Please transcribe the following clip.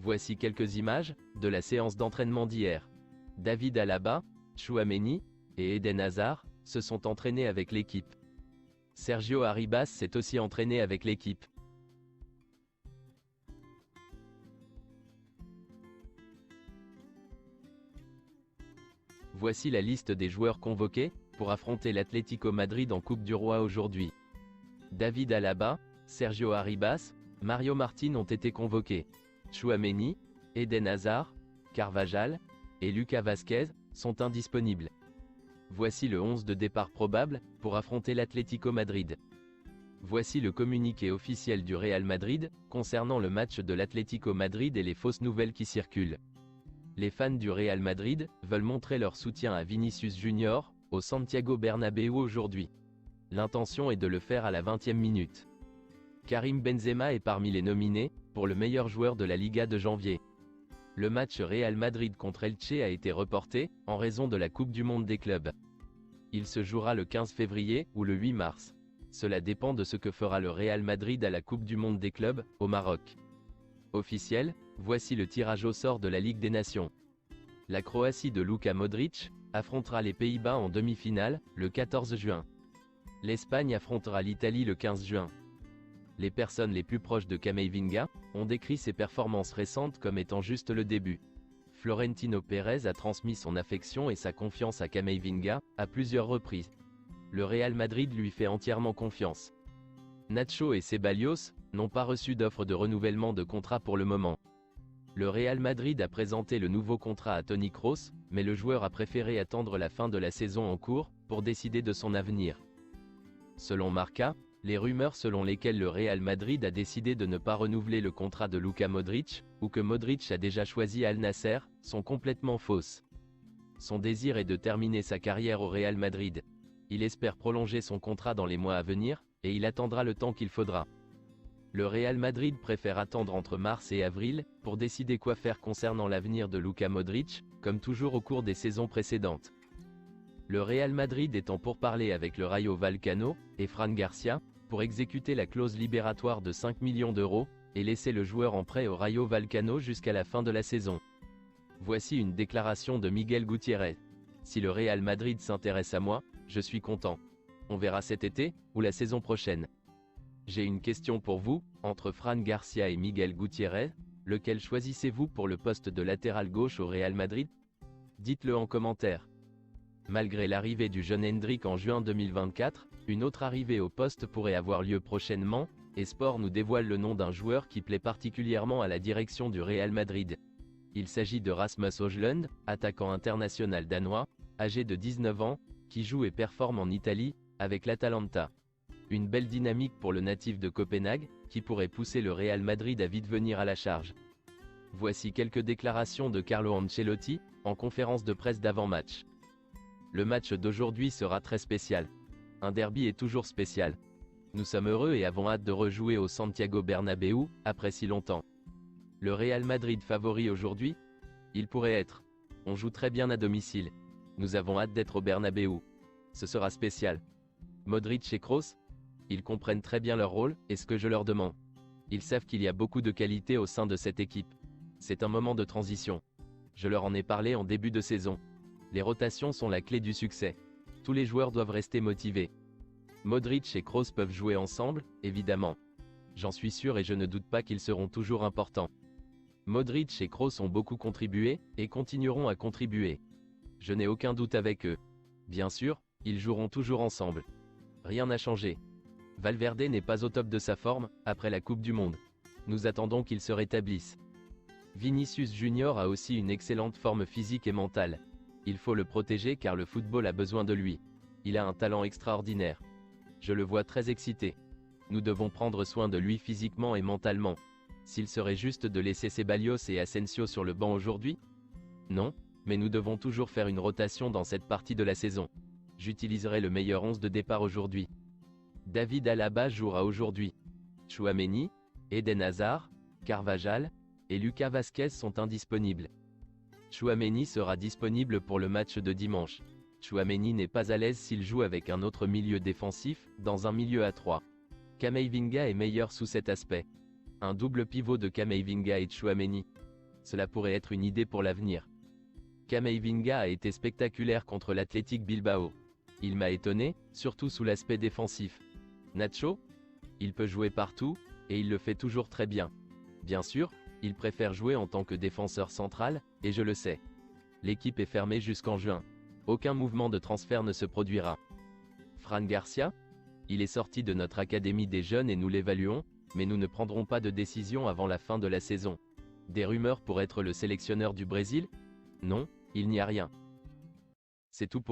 Voici quelques images de la séance d'entraînement d'hier. David Alaba, Tchouaméni et Eden Hazard se sont entraînés avec l'équipe. Sergio Arribas s'est aussi entraîné avec l'équipe. Voici la liste des joueurs convoqués pour affronter l'Atlético Madrid en Coupe du Roi aujourd'hui. David Alaba, Sergio Arribas, Mario Martin ont été convoqués. Tchouaméni, Eden Hazard, Carvajal et Lucas Vázquez sont indisponibles. Voici le 11 de départ probable pour affronter l'Atlético Madrid. Voici le communiqué officiel du Real Madrid concernant le match de l'Atlético Madrid et les fausses nouvelles qui circulent. Les fans du Real Madrid veulent montrer leur soutien à Vinicius Junior au Santiago Bernabéu aujourd'hui. L'intention est de le faire à la 20e minute. Karim Benzema est parmi les nominés pour le meilleur joueur de la Liga de janvier. Le match Real Madrid contre Elche a été reporté en raison de la Coupe du Monde des clubs. Il se jouera le 15 février ou le 8 mars. Cela dépend de ce que fera le Real Madrid à la Coupe du Monde des clubs, au Maroc. Officiel, voici le tirage au sort de la Ligue des Nations. La Croatie de Luka Modric affrontera les Pays-Bas en demi-finale, le 14 juin. L'Espagne affrontera l'Italie le 15 juin. Les personnes les plus proches de Camavinga ont décrit ses performances récentes comme étant juste le début. Florentino Pérez a transmis son affection et sa confiance à Camavinga à plusieurs reprises. Le Real Madrid lui fait entièrement confiance. Nacho et Ceballos n'ont pas reçu d'offre de renouvellement de contrat pour le moment. Le Real Madrid a présenté le nouveau contrat à Toni Kroos, mais le joueur a préféré attendre la fin de la saison en cours pour décider de son avenir. Selon Marca, les rumeurs selon lesquelles le Real Madrid a décidé de ne pas renouveler le contrat de Luka Modric, ou que Modric a déjà choisi Al Nasser, sont complètement fausses. Son désir est de terminer sa carrière au Real Madrid. Il espère prolonger son contrat dans les mois à venir, et il attendra le temps qu'il faudra. Le Real Madrid préfère attendre entre mars et avril, pour décider quoi faire concernant l'avenir de Luka Modric, comme toujours au cours des saisons précédentes. Le Real Madrid est en pourparlers avec le Rayo Vallecano et Fran Garcia, pour exécuter la clause libératoire de 5 millions d'euros, et laisser le joueur en prêt au Rayo Vallecano jusqu'à la fin de la saison. Voici une déclaration de Miguel Gutiérrez. Si le Real Madrid s'intéresse à moi, je suis content. On verra cet été, ou la saison prochaine. J'ai une question pour vous, entre Fran Garcia et Miguel Gutiérrez, lequel choisissez-vous pour le poste de latéral gauche au Real Madrid? Dites-le en commentaire. Malgré l'arrivée du jeune Hendrick en juin 2024, une autre arrivée au poste pourrait avoir lieu prochainement, et Sport nous dévoile le nom d'un joueur qui plaît particulièrement à la direction du Real Madrid. Il s'agit de Rasmus Højlund, attaquant international danois, âgé de 19 ans, qui joue et performe en Italie, avec l'Atalanta. Une belle dynamique pour le natif de Copenhague, qui pourrait pousser le Real Madrid à vite venir à la charge. Voici quelques déclarations de Carlo Ancelotti, en conférence de presse d'avant-match. Le match d'aujourd'hui sera très spécial. Un derby est toujours spécial. Nous sommes heureux et avons hâte de rejouer au Santiago Bernabéu, après si longtemps. Le Real Madrid favori aujourd'hui? Il pourrait être. On joue très bien à domicile. Nous avons hâte d'être au Bernabéu. Ce sera spécial. Modric et Kroos? Ils comprennent très bien leur rôle, et ce que je leur demande. Ils savent qu'il y a beaucoup de qualité au sein de cette équipe. C'est un moment de transition. Je leur en ai parlé en début de saison. Les rotations sont la clé du succès. Tous les joueurs doivent rester motivés. Modric et Kroos peuvent jouer ensemble, évidemment. J'en suis sûr et je ne doute pas qu'ils seront toujours importants. Modric et Kroos ont beaucoup contribué, et continueront à contribuer. Je n'ai aucun doute avec eux. Bien sûr, ils joueront toujours ensemble. Rien n'a changé. Valverde n'est pas au top de sa forme, après la Coupe du Monde. Nous attendons qu'il se rétablisse. Vinicius Junior a aussi une excellente forme physique et mentale. Il faut le protéger car le football a besoin de lui. Il a un talent extraordinaire. Je le vois très excité. Nous devons prendre soin de lui physiquement et mentalement. S'il serait juste de laisser Ceballos et Asensio sur le banc aujourd'hui? Non, mais nous devons toujours faire une rotation dans cette partie de la saison. J'utiliserai le meilleur 11 de départ aujourd'hui. David Alaba jouera aujourd'hui. Tchouaméni, Eden Hazard, Carvajal et Lucas Vázquez sont indisponibles. Tchouaméni sera disponible pour le match de dimanche. Tchouaméni n'est pas à l'aise s'il joue avec un autre milieu défensif, dans un milieu à 3. Camavinga est meilleur sous cet aspect. Un double pivot de Camavinga et Tchouaméni. Cela pourrait être une idée pour l'avenir. Camavinga a été spectaculaire contre l'Athletic Bilbao. Il m'a étonné, surtout sous l'aspect défensif. Nacho? Il peut jouer partout, et il le fait toujours très bien. Bien sûr, il préfère jouer en tant que défenseur central, et je le sais. L'équipe est fermée jusqu'en juin. Aucun mouvement de transfert ne se produira. Fran Garcia? Il est sorti de notre académie des jeunes et nous l'évaluons, mais nous ne prendrons pas de décision avant la fin de la saison. Des rumeurs pour être le sélectionneur du Brésil? Non, il n'y a rien. C'est tout pour